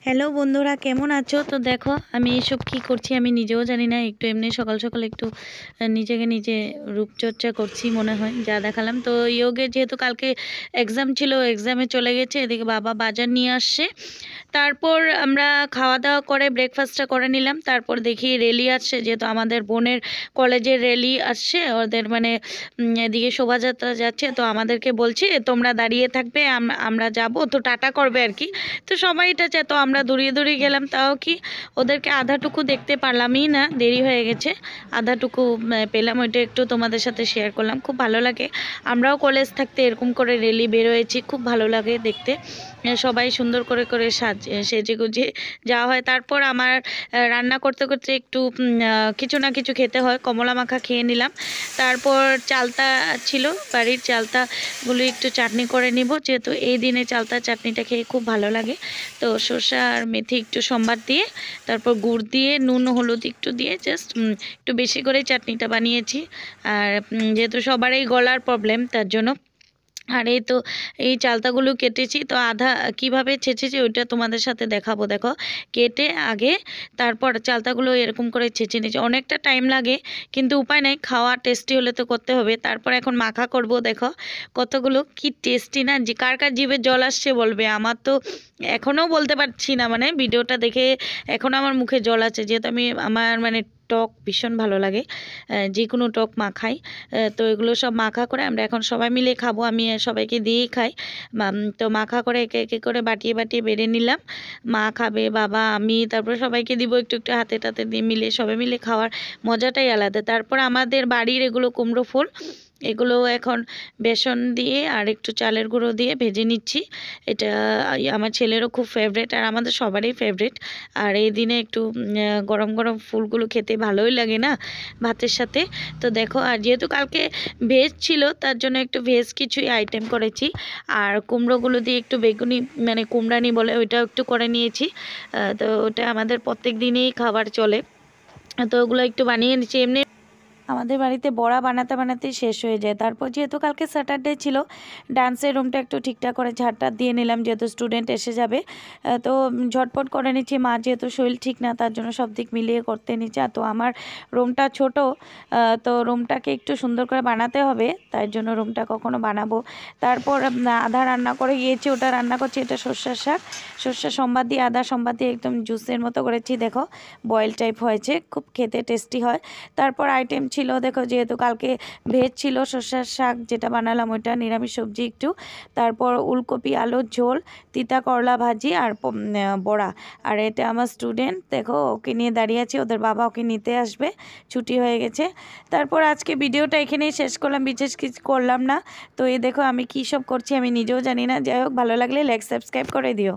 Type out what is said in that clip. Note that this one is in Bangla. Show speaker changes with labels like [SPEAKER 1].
[SPEAKER 1] হ্যালো বন্ধুরা, কেমন আছো? তো দেখো আমি এইসব কী করছি আমি নিজেও জানি না। একটু এমনি সকাল সকাল একটু নিজেকে নিজে রূপচর্চা করছি মনে হয়, যা দেখালাম। তো ইয়োগে যেহেতু কালকে এক্সাম ছিল, এক্সামে চলে গেছে, এদিকে বাবা বাজার নিয়ে আসছে। তারপর আমরা খাওয়া দাওয়া করে ব্রেকফাস্টটা করে নিলাম। তারপর দেখি র্যালি আসছে, যেহেতু আমাদের বোনের কলেজের র্যালি আসছে, ওদের মানে এদিকে শোভাযাত্রা যাচ্ছে। তো আমাদেরকে বলছে তোমরা দাঁড়িয়ে থাকবে, আমরা যাব, তো টাটা করবে আর কি। তো সবাই এটা চায়, তো আমরা দৌড়িয়ে দৌড়িয়ে গেলাম। তাও কি ওদেরকে আধাটুকু দেখতে পারলামই না, দেরি হয়ে গেছে। আধাটুকু পেলাম, ওইটা একটু তোমাদের সাথে শেয়ার করলাম। খুব ভালো লাগে, আমরাও কলেজ থাকতে এরকম করে র্যালি বেরোয়েছি, খুব ভালো লাগে দেখতে। সবাই সুন্দর করে করে সেজে গুজে যাওয়া হয়। তারপর আমার রান্না করতে করতে একটু কিছু না কিছু খেতে হয়, কমলা মাখা খেয়ে নিলাম। তারপর চালতা ছিল, বাড়ির চালতাগুলো একটু চাটনি করে নিব, যেহেতু এই দিনে চালতা চাটনিটা খেয়ে খুব ভালো লাগে। তো শসা আর মেথি একটু সম্বার দিয়ে, তারপর গুড় দিয়ে, নুন হলুদ একটু দিয়ে জাস্ট একটু বেশি করে চাটনিটা বানিয়েছি। আর যেহেতু সবারই গলার প্রবলেম, তার জন্য। আর এই তো এই চালতাগুলো কেটেছি, তো আধা কিভাবে ছেঁচেছি ওইটা তোমাদের সাথে দেখাবো। দেখো, কেটে আগে তারপর চালতাগুলো এরকম করে ছেঁচে নিয়েছি। অনেকটা টাইম লাগে, কিন্তু উপায় নাই, খাওয়া টেস্টি হলে তো করতে হবে। তারপর এখন মাখা করব। দেখো কতগুলো, কি টেস্টি না, যে কার কার জিভে জল আসছে বলবে। আমার তো এখনও বলতে পারছি না, মানে ভিডিওটা দেখে এখনও আমার মুখে জল আছে, যেহেতু আমার মানে টক ভীষণ ভালো লাগে, যে কোনো টক মাখাই। তো এগুলো সব মাখা করে আমরা এখন সবাই মিলে খাবো, আমি সবাইকে দিয়েই খাই। তো মাখা করে একে একে করে বাটিয়ে বাটিয়ে বেড়ে নিলাম। মা খাবে, বাবা, আমি, তারপরে সবাইকে দিব একটু একটু, হাতে টাতে দিয়ে মিলে সবাই মিলে খাওয়ার মজাটাই আলাদা। তারপর আমাদের বাড়ির এগুলো কুমড়ো ফুল, এগুলো এখন বেসন দিয়ে আর একটু চালের গুঁড়ো দিয়ে ভেজে নিচ্ছি। এটা আমার ছেলেরও খুব ফেভারিট, আর আমাদের সবারই ফেভারিট। আর এই দিনে একটু গরম গরম ফুলগুলো খেতে ভালোই লাগে না ভাতের সাথে। তো দেখো, আর যেহেতু কালকে ভেজ ছিল, তার জন্য একটু ভেজ কিছুই আইটেম করেছি। আর কুমড়োগুলো দিয়ে একটু বেগুনি, মানে কুমড়ানি বলে, ওইটাও একটু করে নিয়েছি। তো ওটা আমাদের প্রত্যেক দিনেই খাবার চলে, তো ওগুলো একটু বানিয়ে নিচ্ছি। এমনি আমাদের বাড়িতে বড়া বানাতে বানাতে শেষ হয়ে যায়। তারপর যেহেতু কালকে স্যাটারডে ছিল, ডান্সের রুমটা একটু ঠিকঠাক করে ঝাড়টা দিয়ে নিলাম, যেহেতু স্টুডেন্ট এসে যাবে। তো ঝটপট করে নিচ্ছি, মা যেহেতু শরীর ঠিক না, তার জন্য সব দিক মিলিয়ে করতে নিচ্ছে। তো আমার রুমটা ছোট, তো রুমটাকে একটু সুন্দর করে বানাতে হবে, তাই জন্য রুমটা কখনো বানাবো। তারপর আধা রান্না করে গিয়েছি, ওটা রান্না করছি। এটা সর্ষের শাক, সর্ষে সম্বাদ দিয়ে, আদা সম্বাদ দিয়ে একদম জুসের মতো করেছি। দেখো বয়েল টাইপ হয়েছে, খুব খেতে টেস্টি হয়। তারপর আইটেম ছিল, দেখো যেহেতু কালকে ভেজ ছিল, সর্ষের শাক যেটা বানালাম ওইটা, নিরামিষ সবজি একটু, তারপর উলকপি আলুর ঝোল, তিতা করলা ভাজি, আর বড়া। আর এটা আমার স্টুডেন্ট, দেখো ওকে নিয়ে দাঁড়িয়ে আছি, ওদের বাবা ওকে নিতে আসবে, ছুটি হয়ে গেছে। তারপর আজকে ভিডিওটা এখানেই শেষ করলাম, বিশেষ কিছু করলাম না। তো এই দেখো আমি কী সব করছি আমি নিজেও জানি না। যাই হোক, ভালো লাগলে লাইক সাবস্ক্রাইব করে দিও।